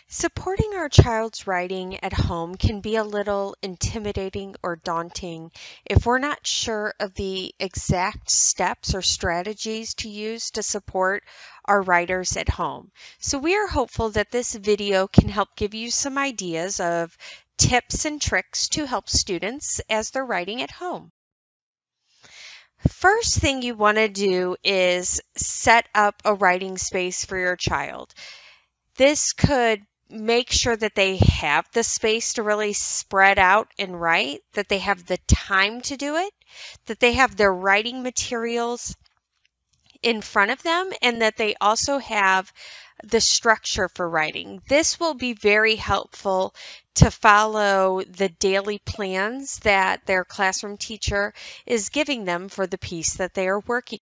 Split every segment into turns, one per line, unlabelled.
Supporting our child's writing at home can be a little intimidating or daunting if we're not sure of the exact steps or strategies to use to support our writers at home. So we are hopeful that this video can help give you some ideas of tips and tricks to help students as they're writing at home. First thing you want to do is set up a writing space for your child. This could make sure that they have the space to really spread out and write, that they have the time to do it, that they have their writing materials in front of them, and that they also have the structure for writing. This will be very helpful to follow the daily plans that their classroom teacher is giving them for the piece that they are working.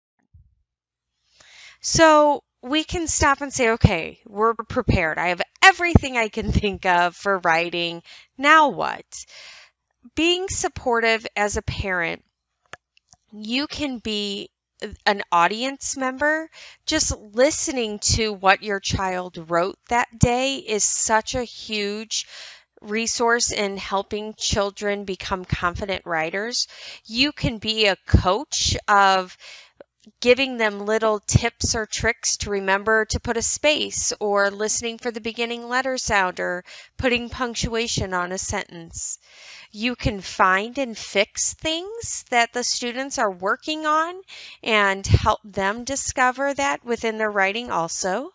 So we can stop and say, okay, we're prepared. I have everything I can think of for writing. Now what? Being supportive as a parent, you can be an audience member. Just listening to what your child wrote that day is such a huge resource in helping children become confident writers. You can be a coach of giving them little tips or tricks to remember to put a space, or listening for the beginning letter sound, or putting punctuation on a sentence. You can find and fix things that the students are working on and help them discover that within their writing also.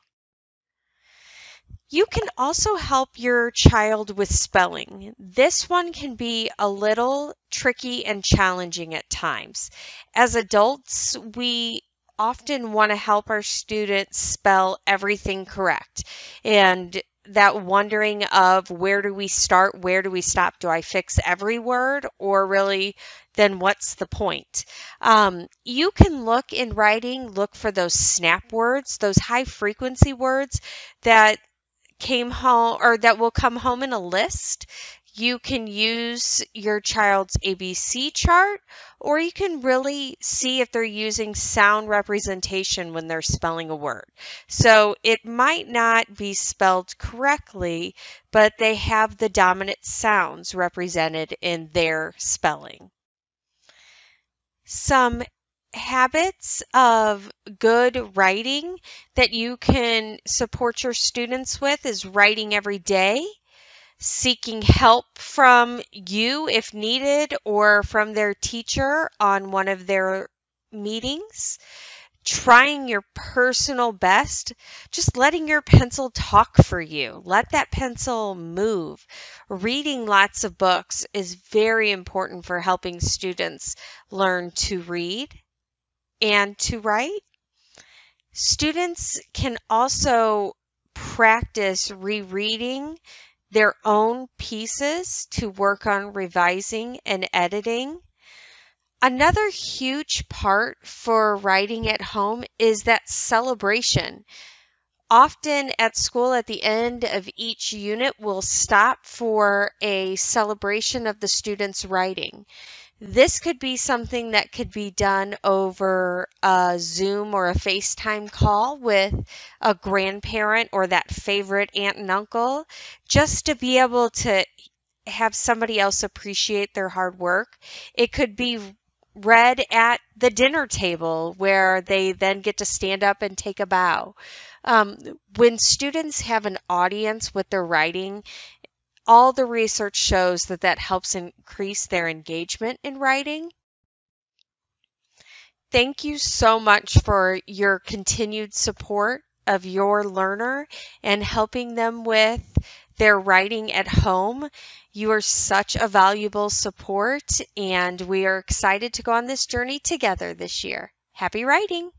You can also help your child with spelling. This one can be a little tricky and challenging at times. As adults, we often want to help our students spell everything correct. And that wondering of where do we start, where do we stop? Do I fix every word, or really then what's the point? You can look in writing, look for those snap words, those high frequency words that came home or that will come home in a list. You can use your child's ABC chart, or you can really see if they're using sound representation when they're spelling a word. So it might not be spelled correctly, but they have the dominant sounds represented in their spelling. Some habits of good writing that you can support your students with is writing every day, seeking help from you if needed, or from their teacher on one of their meetings, trying your personal best, just letting your pencil talk for you. Let that pencil move. Reading lots of books is very important for helping students learn to read and to write. Students can also practice rereading their own pieces to work on revising and editing. Another huge part for writing at home is that celebration. Often at school, at the end of each unit, we'll stop for a celebration of the students' writing. This could be something that could be done over a Zoom or a FaceTime call with a grandparent or that favorite aunt and uncle, just to be able to have somebody else appreciate their hard work. It could be read at the dinner table where they then get to stand up and take a bow. When students have an audience with their writing, all the research shows that that helps increase their engagement in writing. Thank you so much for your continued support of your learner and helping them with their writing at home. You are such a valuable support, and we are excited to go on this journey together this year. Happy writing!